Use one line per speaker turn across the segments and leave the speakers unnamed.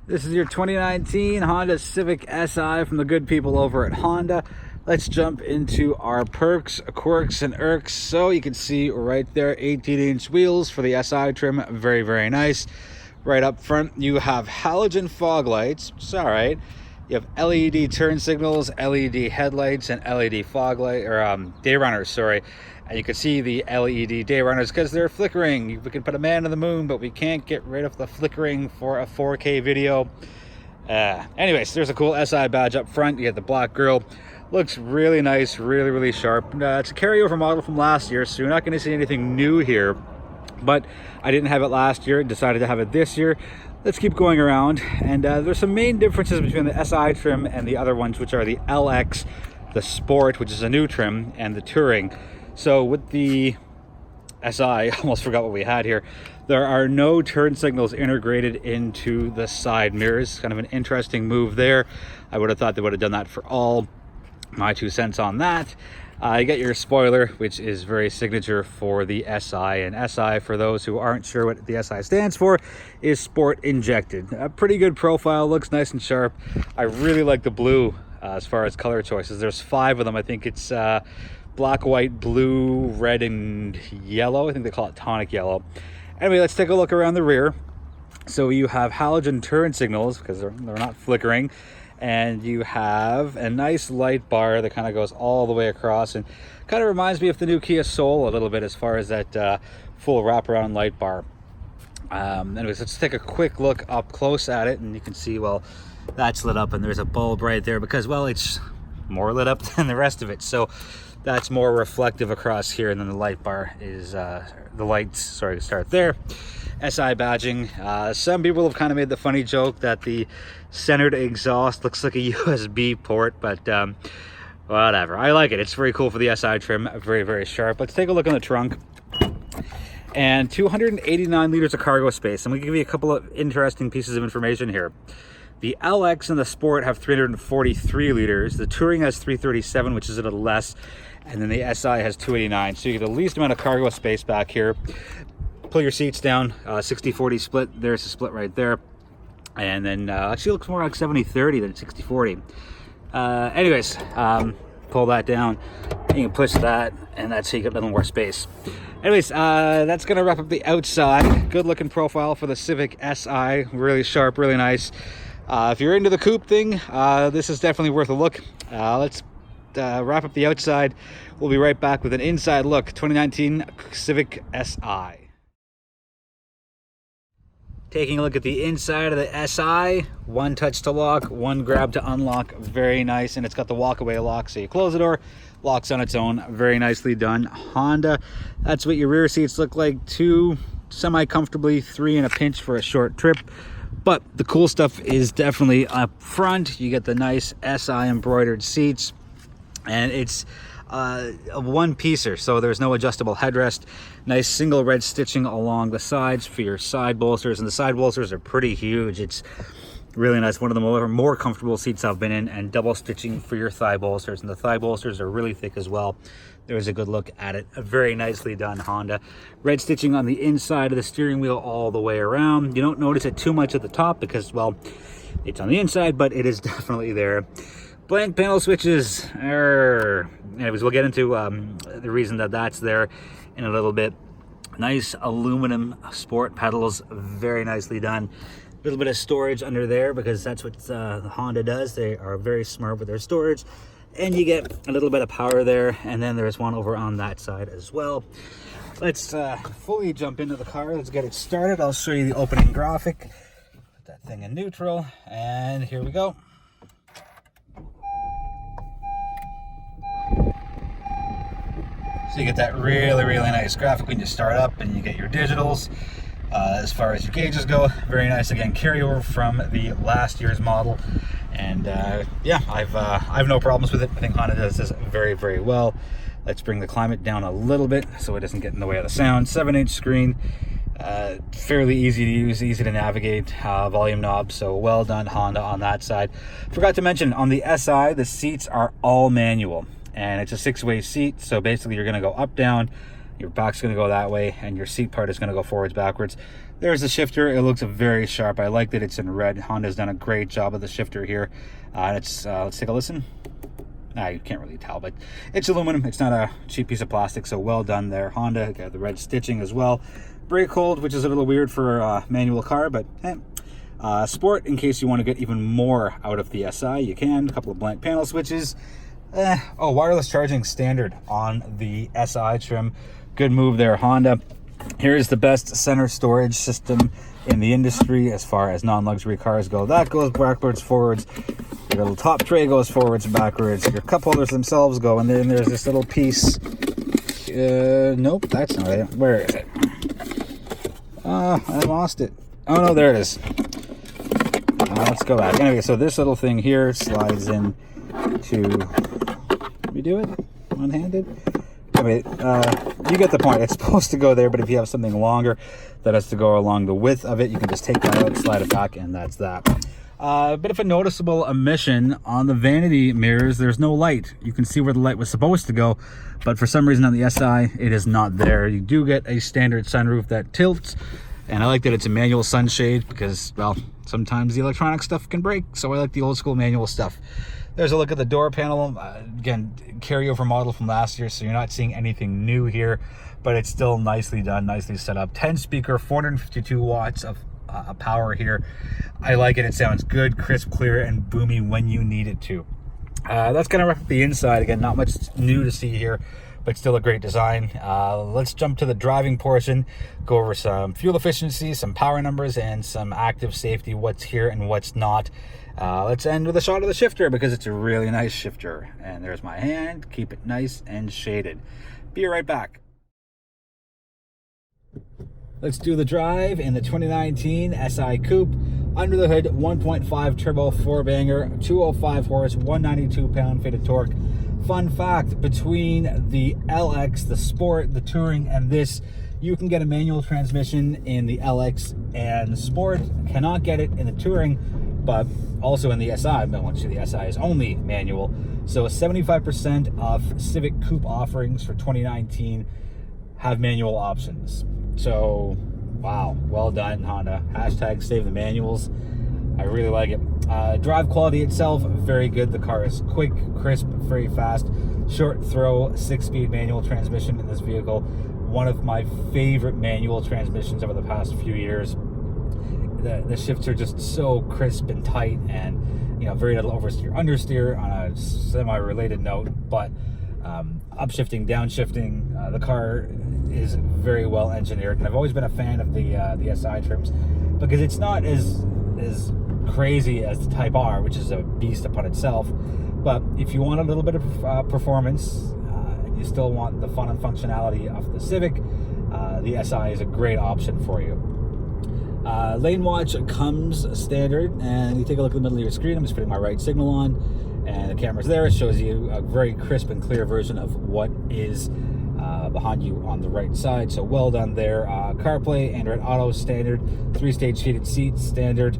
This is your 2019 Honda Civic Si from the good people over at Honda. Let's jump into our perks, quirks, and irks. So you can see right there, 18-inch wheels for the Si trim. Very, very nice. Right up front, you have halogen fog lights, which is all right. You have LED turn signals, LED headlights, and LED fog light, or day runners, sorry. And you can see the LED day runners because they're flickering. We can put a man on the moon, but we can't get rid of the flickering for a 4K video. Anyways, there's a cool SI badge up front. You get the black grille. Looks really nice, really, really sharp. It's a carryover model from last year, so you're not going to see anything new here. But I didn't have it last year, decided to have it this year. Let's keep going around. And there's some main differences between the SI trim and the other ones, which are the LX, the Sport, which is a new trim, and the Touring. So with the Si, I almost forgot what we had here. There are no turn signals integrated into the side mirrors. Kind of an interesting move there. I would have thought they would have done that for all. My 2 cents on that. You get your spoiler, which is very signature for the Si. And Si, for those who aren't sure what the Si stands for, is Sport Injected. A pretty good profile, looks nice and sharp. I really like the blue as far as color choices. There's 5 of them. I think it's black, white, blue, red, and yellow. I think they call it tonic yellow. Anyway, let's take a look around the rear. So you have halogen turn signals because they're not flickering. And you have a nice light bar that kind of goes all the way across and kind of reminds me of the new Kia Soul a little bit as far as that full wraparound light bar. Anyways, let's take a quick look up close at it, and you can see, well, that's lit up and there's a bulb right there because, well, it's more lit up than the rest of it. So that's more reflective across here, and then the light bar is the lights, sorry to start there. SI badging. Some people have kind of made the funny joke that the centered exhaust looks like a USB port, but whatever. I like it. It's very cool for the SI trim. Very, very sharp. Let's take a look in the trunk. And 289 liters of cargo space. I'm going to give you a couple of interesting pieces of information here. The LX and the Sport have 343 liters. The Touring has 337, which is a little less. And then the SI has 289. So you get the least amount of cargo space back here. Pull your seats down, 60-40 split. There's a split right there. And then actually looks more like 70-30 than 60-40. Anyways, pull that down. You can push that, and that's how you get a little more space. Anyways, that's going to wrap up the outside. Good looking profile for the Civic Si. Really sharp, really nice. If you're into the coupe thing, this is definitely worth a look. Let's wrap up the outside. We'll be right back with an inside look. 2019 Civic Si. Taking a look at the inside of the Si, 1 touch to lock, 1 grab to unlock, very nice, and it's got the walkaway lock, so you close the door, locks on its own, very nicely done. Honda, that's what your rear seats look like, 2 semi-comfortably, 3 in a pinch for a short trip. But the cool stuff is definitely up front. You get the nice Si embroidered seats, and it's a one-piecer, so there's no adjustable headrest. Nice single red stitching along the sides for your side bolsters, and the side bolsters are pretty huge. It's really nice. One of the more comfortable seats I've been in, and double stitching for your thigh bolsters, and the thigh bolsters are really thick as well. There's a good look at it. Very nicely done, Honda. Red stitching on the inside of the steering wheel all the way around. You don't notice it too much at the top because, well, it's on the inside, but it is definitely there. Blank panel switches. Anyways, we'll get into the reason that that's there in a little bit. Nice aluminum Sport pedals, very nicely done. A little bit of storage under there because that's what the Honda does. They are very smart with their storage. And you get a little bit of power there. And then there's one over on that side as well. Let's fully jump into the car. Let's get it started. I'll show you the opening graphic. Put that thing in neutral. And here we go. So you get that really, really nice graphic when you start up, and you get your digitals. As far as your gauges go, very nice. Again, carryover from the last year's model. And yeah, I've no problems with it. I think Honda does this very, very well. Let's bring the climate down a little bit so it doesn't get in the way of the sound. 7-inch screen, fairly easy to use, easy to navigate, volume knob, so well done Honda on that side. Forgot to mention, on the Si, the seats are all manual. And it's a 6-way seat, so basically you're going to go up, down, your back's going to go that way, and your seat part is going to go forwards, backwards. There's the shifter. It looks very sharp. I like that it's in red. Honda's done a great job of the shifter here. Let's take a listen. You can't really tell, but it's aluminum. It's not a cheap piece of plastic, so well done there, Honda. Got the red stitching as well. Brake hold, which is a little weird for a manual car, but sport, in case you want to get even more out of the SI, you can. A couple of blank panel switches. Wireless charging standard on the SI trim. Good move there, Honda. Here's the best center storage system in the industry as far as non-luxury cars go. That goes backwards, forwards. Your little top tray goes forwards and backwards. Your cup holders themselves go, and then there's this little piece. Nope, that's not it. Where is it? I lost it. Oh no, there it is. Let's go back. Anyway, so this little thing here slides in to... We do it one-handed? Anyway, you get the point. It's supposed to go there, but if you have something longer that has to go along the width of it, you can just take that out, slide it back, and that's that. Bit of a noticeable omission on the vanity mirrors. There's no light. You can see where the light was supposed to go, but for some reason on the SI, it is not there. You do get a standard sunroof that tilts, and I like that it's a manual sunshade because, well, sometimes the electronic stuff can break, so I like the old school manual stuff. There's a look at the door panel. Again, carryover model from last year, so you're not seeing anything new here, but it's still nicely done, nicely set up. 10 speaker, 452 watts of power here. I like it. It sounds good, crisp, clear, and boomy when you need it to. That's gonna wrap up the inside. Again, not much new to see here, but still a great design. Let's jump to the driving portion, go over some fuel efficiency, some power numbers, and some active safety, what's here and what's not. Let's end with a shot of the shifter because it's a really nice shifter. And there's my hand. Keep it nice and shaded. Be right back. Let's do the drive in the 2019 Si Coupe. Under the hood, 1.5 turbo 4-banger, 205 horse, 192 pound-feet of torque. Fun fact, between the LX, the Sport, the Touring, and this, you can get a manual transmission in the LX and Sport. Cannot get it in the Touring, but also in the SI. But once the SI is only manual. So 75% of Civic Coupe offerings for 2019 have manual options. So, wow, well done, Honda. Hashtag save the manuals. I really like it. Drive quality itself, very good. The car is quick, crisp, very fast. Short throw, 6-speed manual transmission in this vehicle. One of my favorite manual transmissions over the past few years. The shifts are just so crisp and tight, and very little oversteer, understeer on a semi-related note, but upshifting, downshifting, the car is very well engineered, and I've always been a fan of the SI trims because it's not as crazy as the Type R, which is a beast upon itself. But if you want a little bit of performance, and you still want the fun and functionality of the Civic, the SI is a great option for you. Lane watch comes standard, and you take a look at the middle of your screen. I'm just putting my right signal on, and the camera's there. It shows you a very crisp and clear version of what is behind you on the right side. So well done there. CarPlay, Android Auto standard, 3-stage heated seats standard.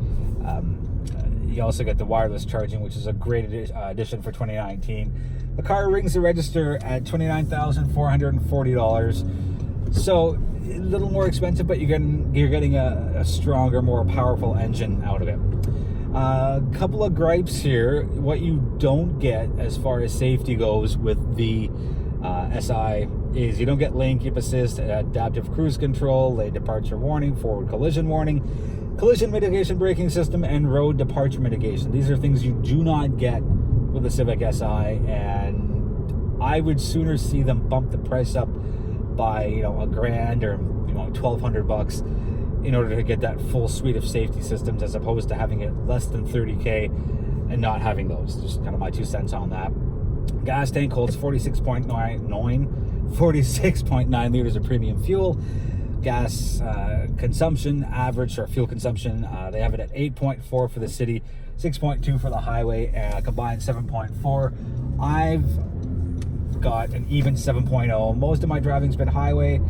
You also get the wireless charging, which is a great addition for 2019. The car rings the register at $29,440. So a little more expensive, but you're getting a stronger, more powerful engine out of it. Couple of gripes here. What you don't get as far as safety goes with the SI is you don't get lane keep assist, adaptive cruise control, lane departure warning, forward collision warning, collision mitigation braking system, and road departure mitigation. These are things you do not get with the Civic Si, and I would sooner see them bump the price up by $1,000 or $1,200 in order to get that full suite of safety systems, as opposed to having it less than $30K and not having those. Just kind of my 2 cents on that. Gas tank holds 46.9 liters of premium fuel. Gas consumption, average, or fuel consumption, they have it at 8.4 for the city, 6.2 for the highway, combined 7.4. I've got an even 7.0. Most of my driving's been highway.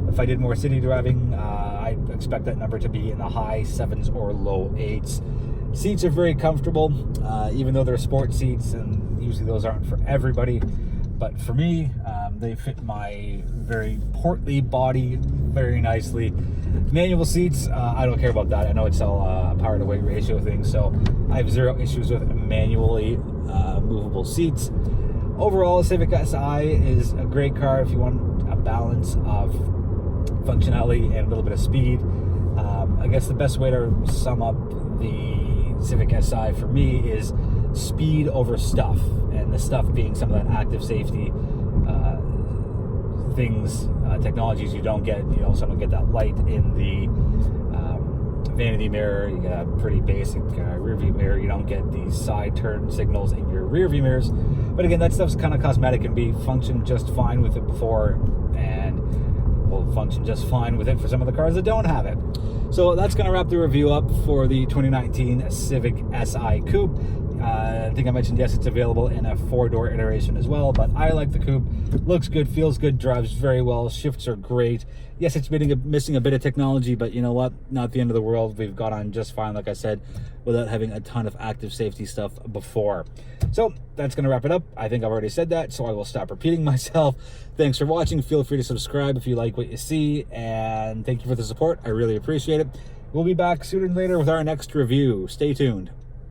If I did more city driving, I expect that number to be in the high 7s or low 8s. Seats are very comfortable, even though they're sport seats, and usually those aren't for everybody. But for me, they fit my very portly body very nicely. Manual seats, I don't care about that. I know it's all a power to weight ratio thing, so I have zero issues with manually movable seats. Overall, the Civic Si is a great car if you want a balance of functionality and a little bit of speed. I guess the best way to sum up the Civic Si for me is speed over stuff, and the stuff being some of that active safety things, technologies you don't get. You also don't get that light in the vanity mirror. You get a pretty basic rear view mirror. You don't get these side turn signals in your rear view mirrors. But again, that stuff's kind of cosmetic and functioned just fine with it before, and will function just fine with it for some of the cars that don't have it. So that's going to wrap the review up for the 2019 Civic Si Coupe. I think I mentioned, yes, it's available in a 4-door iteration as well, but I like the coupe. Looks good, feels good, drives very well, shifts are great. Yes, it's missing a bit of technology, but you know what? Not the end of the world. We've got on just fine, like I said, without having a ton of active safety stuff before. So that's going to wrap it up. I think I've already said that, so I will stop repeating myself. Thanks for watching. Feel free to subscribe if you like what you see, and thank you for the support. I really appreciate it. We'll be back sooner than later with our next review. Stay tuned.